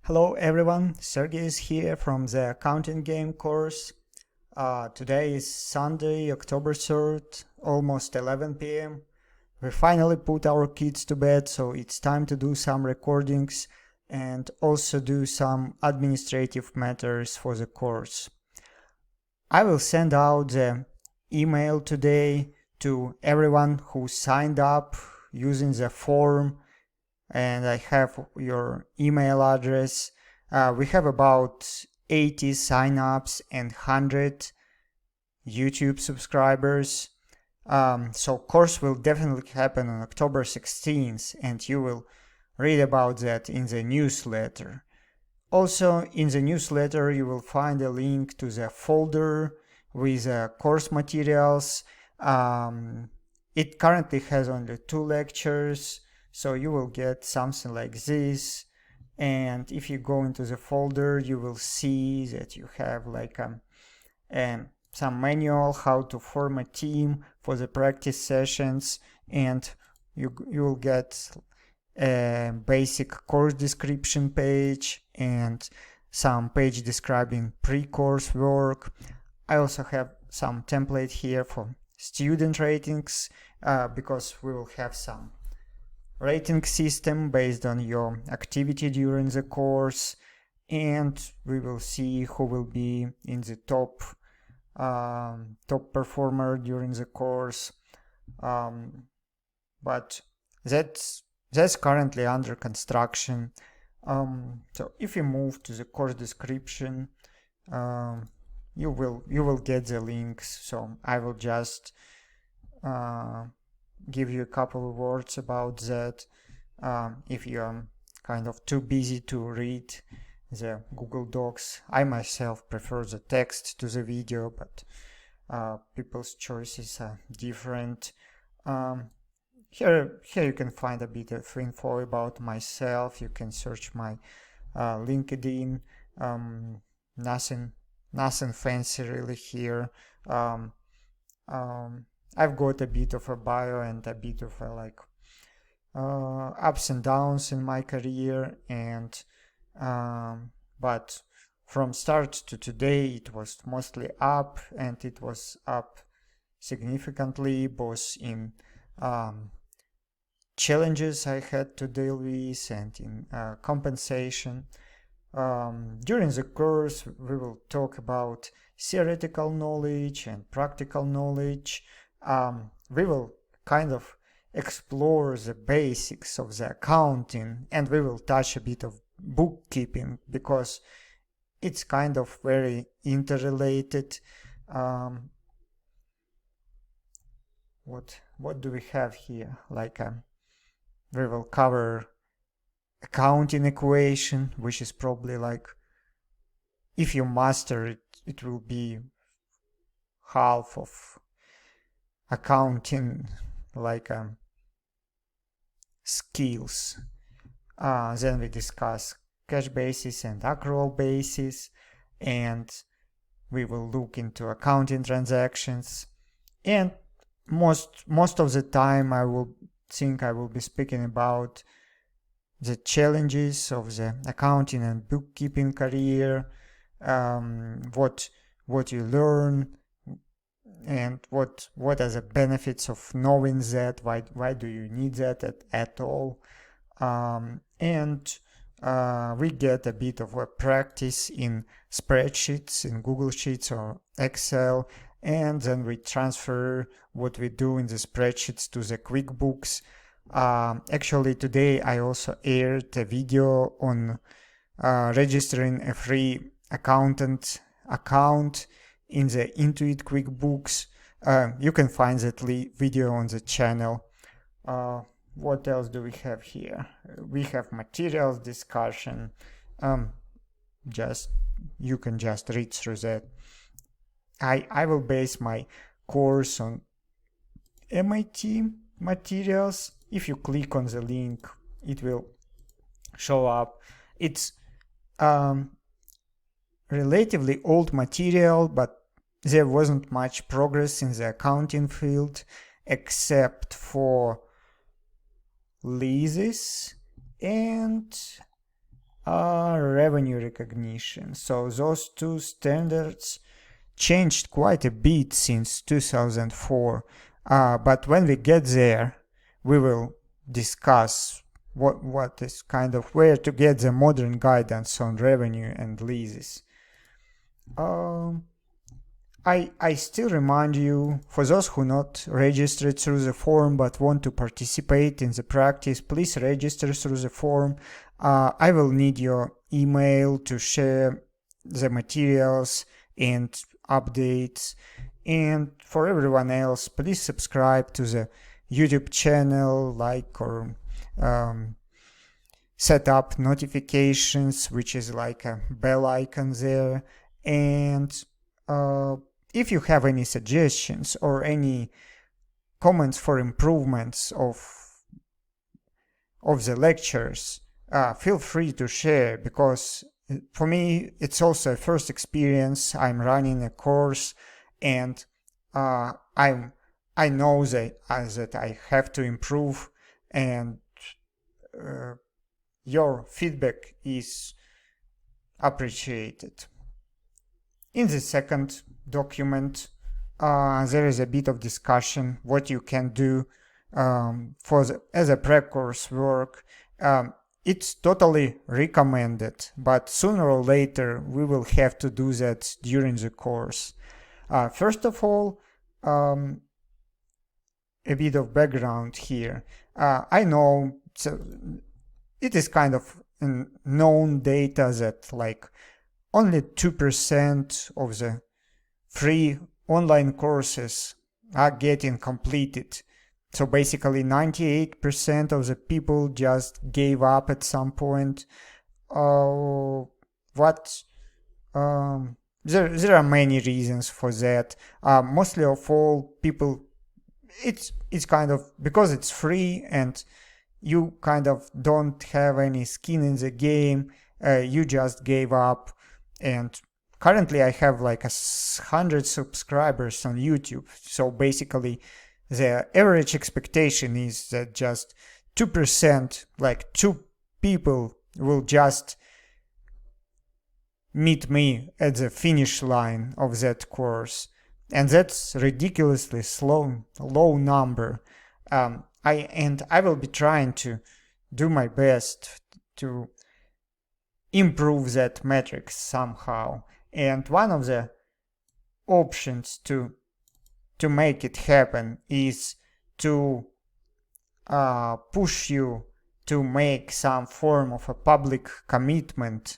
Hello everyone, Sergey is here from the Accounting Game course. Today is Sunday, October 3rd, almost 11 p.m. We finally put our kids to bed, so it's time to do some recordings and also do some administrative matters for the course. I will send out the email today to everyone who signed up using the form, and I have your email address. We have about 80 signups and 100 YouTube subscribers. So course will definitely happen on October 16th, and you will read about that in the newsletter. Also, in the newsletter you will find a link to the folder with course materials. It currently has only 2 lectures, so you will get something like this. And if you go into the folder, you will see that you have like some manual how to form a team for the practice sessions, and you will get a basic course description page and some page describing pre-course work. I also have some template here for student ratings, because we will have some rating system based on your activity during the course, and we will see who will be in the top performer during the course. But that's currently under construction. So if you move to the course description, you will get the links. So I will just give you a couple of words about that. If you're kind of too busy to read the Google Docs, I myself prefer the text to the video, but people's choices are different. Here you can find a bit of info about myself. You can search my LinkedIn. Nothing fancy really here. I've got a bit of a bio and a bit of a ups and downs in my career, and but from start to today it was mostly up, and it was up significantly both in challenges I had to deal with and in compensation. During the course we will talk about theoretical knowledge and practical knowledge. We will kind of explore the basics of the accounting, and we will touch a bit of bookkeeping because it's kind of very interrelated. What do we have here? We will cover accounting equation, which is probably if you master it, it will be half of accounting skills. Then we discuss cash basis and accrual basis, and we will look into accounting transactions. And most of the time I will be speaking about the challenges of the accounting and bookkeeping career, what you learn, and what are the benefits of knowing that, why do you need that at all. And we get a bit of a practice in spreadsheets, in Google Sheets or Excel, and then we transfer what we do in the spreadsheets to the QuickBooks. Actually today I also aired a video on registering a free accountant account in the Intuit QuickBooks. You can find that video on the channel. What else do we have here? We have materials discussion. You can just read through that. I will base my course on MIT materials. If you click on the link, it will show up. It's relatively old material, but there wasn't much progress in the accounting field except for leases and revenue recognition. So those two standards changed quite a bit since 2004, but when we get there, we will discuss what is kind of where to get the modern guidance on revenue and leases. I still remind you, for those who not registered through the forum but want to participate in the practice, please register through the forum. I will need your email to share the materials and updates. And for everyone else, please subscribe to the YouTube channel, like or set up notifications, which is like a bell icon there. And if you have any suggestions or any comments for improvements of the lectures, feel free to share, because for me it's also a first experience. I'm running a course, and I know that I have to improve, and your feedback is appreciated. In the second document, there is a bit of discussion what you can do as a pre-course work. It's totally recommended, but sooner or later we will have to do that during the course. First of all, a bit of background here. I know it is kind of known data that like only 2% of the free online courses are getting completed. So basically 98% of the people just gave up at some point. There are many reasons for that. Mostly of all, people, it's kind of because it's free and you kind of don't have any skin in the game, you just gave up. And currently I have like 100 subscribers on YouTube. So basically the average expectation is that just 2%, like 2 people, will just meet me at the finish line of that course. And that's ridiculously low number. I will be trying to do my best to improve that metric somehow. And one of the options to make it happen is to push you to make some form of a public commitment,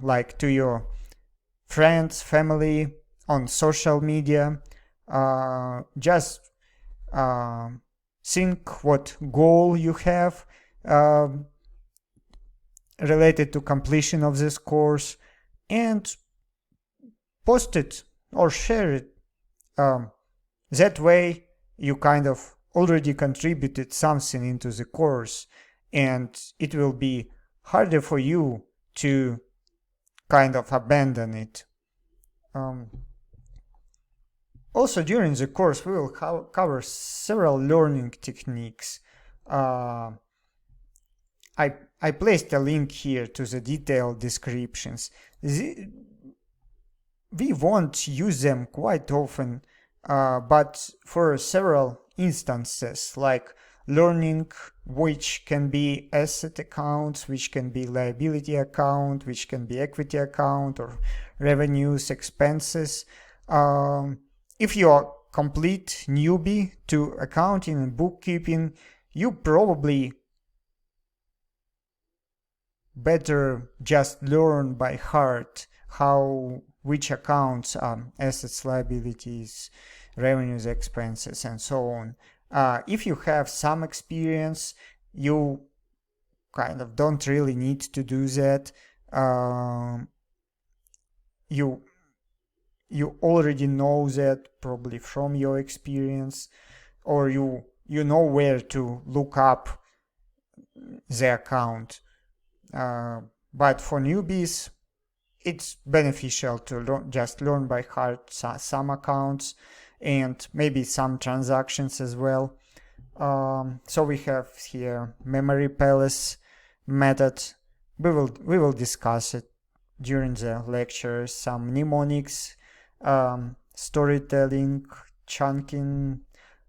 like to your friends, family, on social media. Just think what goal you have related to completion of this course and post it or share it. That way you kind of already contributed something into the course, and it will be harder for you to kind of abandon it. Also during the course we will cover several learning techniques. I placed a link here to the detailed descriptions. We won't use them quite often, but for several instances, like learning which can be asset accounts, which can be liability account, which can be equity account, or revenues, expenses. If you are complete newbie to accounting and bookkeeping, you probably better just learn by heart which accounts are assets, liabilities, revenues, expenses, and so on. If you have some experience, you kind of don't really need to do that. You already know that probably from your experience, or you know where to look up the account. But for newbies, it's beneficial to just learn by heart some accounts and maybe some transactions as well. So we have here memory palace method. we will discuss it during the lecture. Some mnemonics, storytelling, chunking,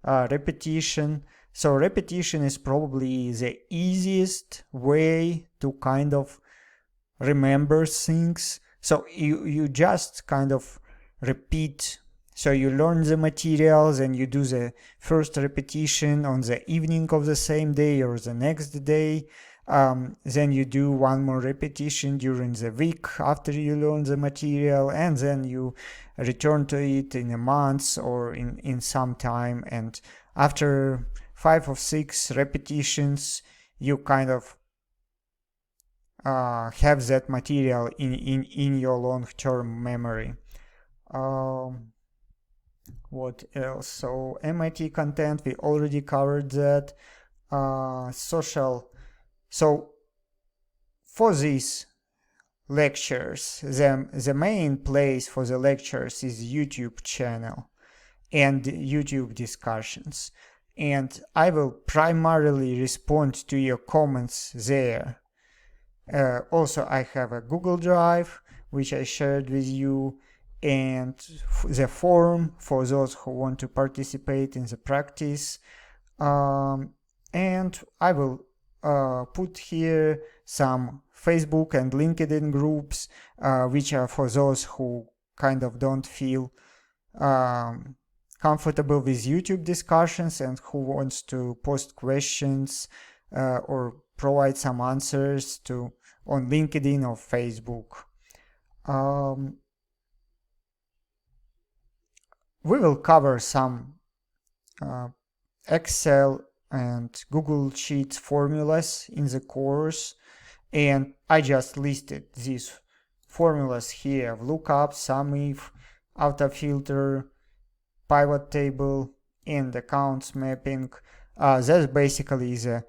repetition. So repetition is probably the easiest way to kind of remember things. So you just kind of repeat. So you learn the materials and you do the first repetition on the evening of the same day or the next day. Then you do one more repetition during the week after you learn the material, and then you return to it in a month or in some time. And after 5 or 6 repetitions, you kind of have that material in your long-term memory. What else? So MIT content, we already covered that. Social. So for these lectures, the main place for the lectures is YouTube channel and YouTube discussions. And I will primarily respond to your comments there. Also, I have a Google Drive, which I shared with you, and the forum for those who want to participate in the practice. And I will put here some Facebook and LinkedIn groups, which are for those who kind of don't feel comfortable with YouTube discussions and who wants to post questions or provide some answers on LinkedIn or Facebook. We will cover some Excel and Google Sheets formulas in the course, and I just listed these formulas here: lookup, SUMIF, autofilter, pivot table, and accounts mapping. That's basically the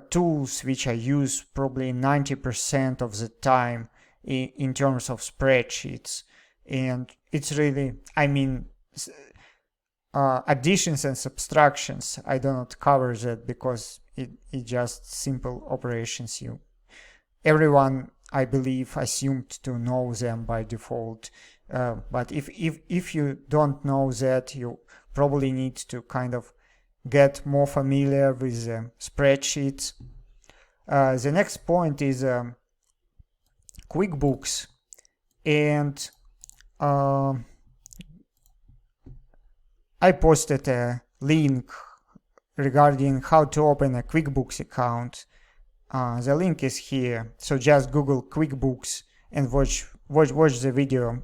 tools which I use probably 90% of the time in terms of spreadsheets. And it's really, I mean, additions and subtractions, I do not cover that because it's just simple operations. Everyone, I believe, assumed to know them by default. But if you don't know that, you probably need to kind of get more familiar with spreadsheets. The next point is QuickBooks, and I posted a link regarding how to open a QuickBooks account. The link is here, so just Google QuickBooks and watch the video.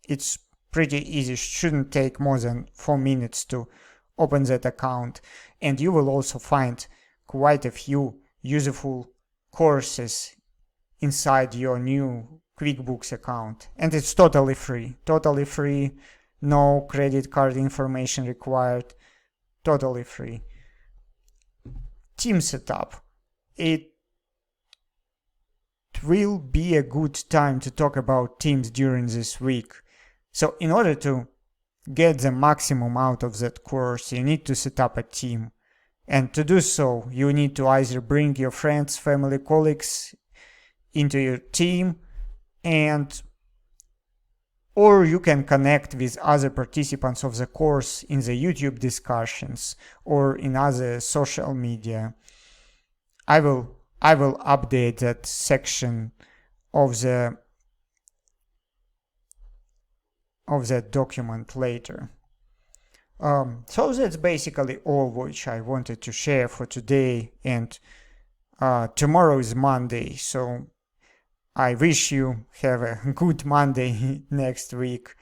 It's pretty easy, shouldn't take more than 4 minutes to open that account, and you will also find quite a few useful courses inside your new QuickBooks account, and it's totally free, no credit card information required, totally free. Team setup. It will be a good time to talk about teams during this week. So in order to get the maximum out of that course, you need to set up a team. And to do so, you need to either bring your friends, family, colleagues into your team, or you can connect with other participants of the course in the YouTube discussions or in other social media. I will update that section of that document later. So that's basically all which I wanted to share for today, and tomorrow is Monday, so I wish you have a good Monday next week.